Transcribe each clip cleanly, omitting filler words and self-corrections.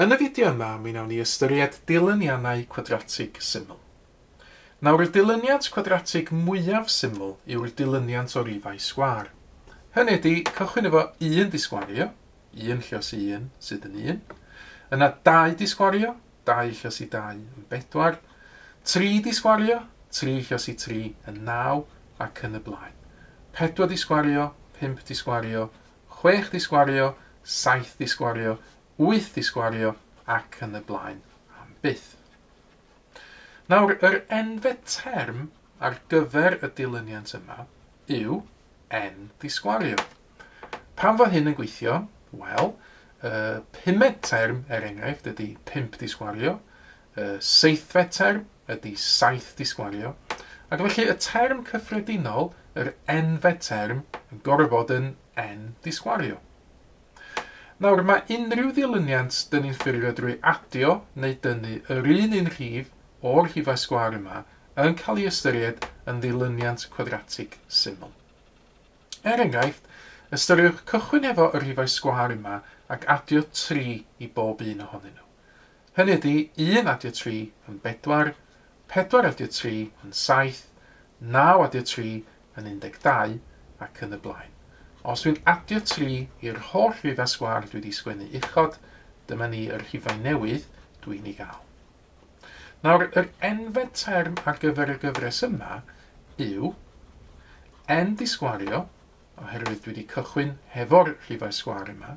Yn y fideo yma, mi wnawn ni ystyried dilyniannau cwadratig syml. Nawr, y dilyniant cwadratig mwyaf syml yw'r dilyniant o rifau sgwâr. Hynny ydy, cychwyn efo 1 disgwario, 1 lluos 1 sydd yn 1. Yna 2 disgwario, 2 lluos 2 yn 4. 3 disgwario, 3 lluos 3 yn 9 ac yn y blaen. 4 disgwario, 5 disgwario, 6 disgwario, 7 disgwario, 8 disgwario ac yn y blaen am byth. Nawr, yr enfed term ar gyfer y dilyniant yma yw n disgwario. Pam fod hyn yn gweithio? Wel, pumed term er enghraifft ydy 5 disgwario, seithfed term ydy 7 disgwario, ac felly y term cyffredinol, yr enfed term, yn gorfod bod yn n disgwario. Nawr, mae unrhyw dilyniant dyn ni'n ffurfio drwy adio neu dynnu yr un rhif o'r rhifau sgwâr yma yn cael ei ystyried yn dilyniant cwadratig syml. Er enghraifft, ystyriwch cychwyn efo y rhifau sgwâr yma ac adio 3 i bob un ohonyn nhw. Hynny ydy 1 adio 3 yn 4, 4 adio 3 yn 7, 9 adio 3 yn 12 ac yn y blaen. Os dwi'n adio 3 i'r holl rhifau sgwâr dwi wedi sgwennu uchod, dyma ni yr rhifau newydd dwi'n ei gael. Nawr, yr enfed term ar gyfer y gyfres yma yw n disgwario, oherwydd dwi wedi cychwyn hefo'r rhifau sgwâr yma,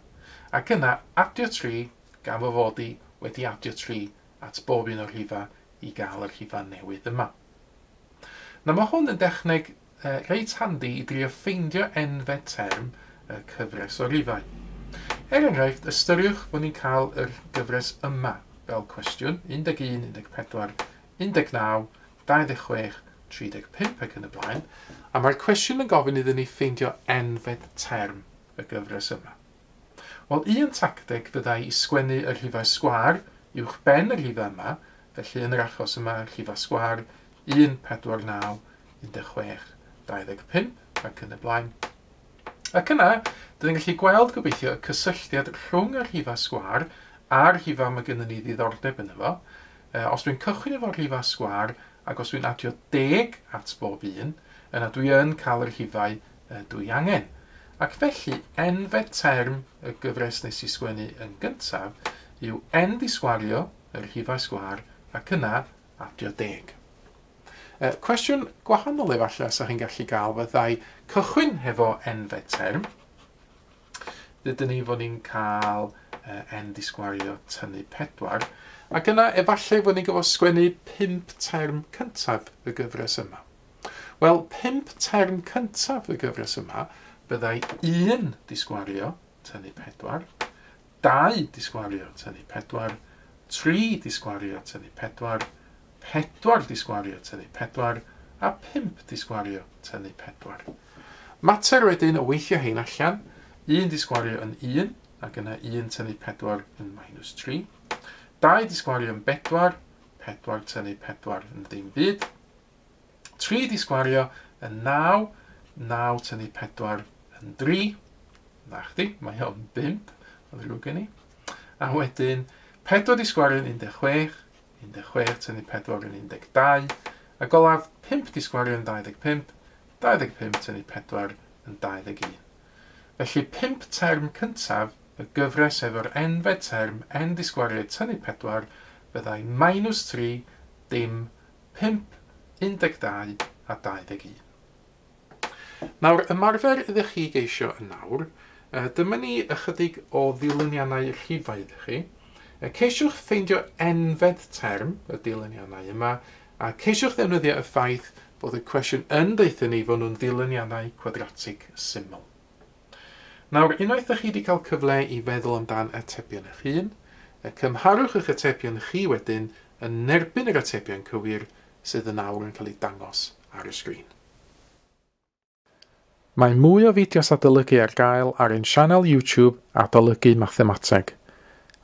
ac yna adio 3 gan fod wedi adio 3 at bob un o'r rhifau i gael yr rhifau newydd yma. Nawr, mae hwn yn dechneg reit handi i drio ffeindio enfed term y cyfres o rhifau. Er enghraifft, ystyriwch bod ni'n cael yr gyfres yma fel cwestiwn 11, 14, 19, 26, 35 ac yn y blaen, a mae'r cwestiwn yn gofyn iddyn ni ffeindio enfed term y gyfres yma. Wel, un tacteg fyddai i sgwennu y rhifau sgwâr uwch ben y rhifau yma, felly yn yr achos yma rhifau sgwâr 1, 4, 9, 16, 25 ac yn y blaen. Ac yna, dyn ni'n gallu gweld gobeithio y cysylltiad rhwng y rhifau sgwâr a'r rhifau mae gennym ni ddiddordeb yn efo. Os dwi'n cychwyn efo rhifau sgwâr ac os dwi'n adio 10 at bob un, yna dwi yn cael yr rhifau dwi angen. Ac felly, enfed term y gyfres nes i sgwennu yn gyntaf yw n disgwario yr rhifau sgwâr ac yna adio 10. Cwestiwn gwahanol efallai sa chi'n gallu gael fyddai cychwyn hefo enfed term. Dydyn ni fod ni'n cael n disgwario tynnu 4, ac yna efallai fod ni'n gyfo sgwennu 5 term cyntaf y gyfres yma. Wel, 5 term cyntaf y gyfres yma byddai 1 disgwario tynnu 4, 2 disgwario tynnu 4, 3 disgwario tynnu 4, 4 disgwario tynnu 4 a 5 disgwario tynnu 4. Mater wedyn o weithio hein allan, 1 disgwario yn 1, ac yna 1 tynnu 4 yn -3. 2 disgwario yn 4, 4 tynnu 4 yn ddim byd. 3 disgwario yn 9, 9 tynnu 4 yn 3. Na chdi, mae o'n 5, o'n ddrwg gen i. A wedyn, 4 disgwario yn 16, 16 tynnu 4 yn 12, a golaf 5 disgwario yn 25, 25 tynnu 4 yn 21. Felly 5 term cyntaf, y gyfres efo'r enfed term n disgwario tynnu 4 byddai -3, dim 5, 12 a 21. Nawr, ymarfer ydych chi geisio yn nawr, dyma ni ychydig o ddilyniannau rhifau ydych chi. Ceisiwch ffeindio enfed term y dilyniannau yma, a ceisiwch ddefnyddio y ffaith bod y cwestiwn yn deithio ni fod nhw'n dilyniannau cwadratig syml. Nawr, unwaith ydych chi wedi cael cyfle i feddwl amdan atebion eich hun, cymharwch eich atebion chi wedyn yn erbyn yr atebion cywir sydd yn nawr yn cael ei dangos ar y sgrin. Mae mwy o fideos adolygu ar gael ar ein sianel YouTube Adolygu Mathemateg.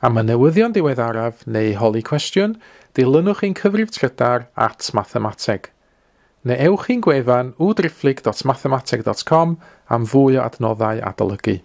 Am y newyddion diweddaraf neu holi cwestiwn, dilynwch ein cyfrif trydar @mathemateg. Neu ewch i'n gwefan www.mathemateg.com am fwy o adnoddau adolygu.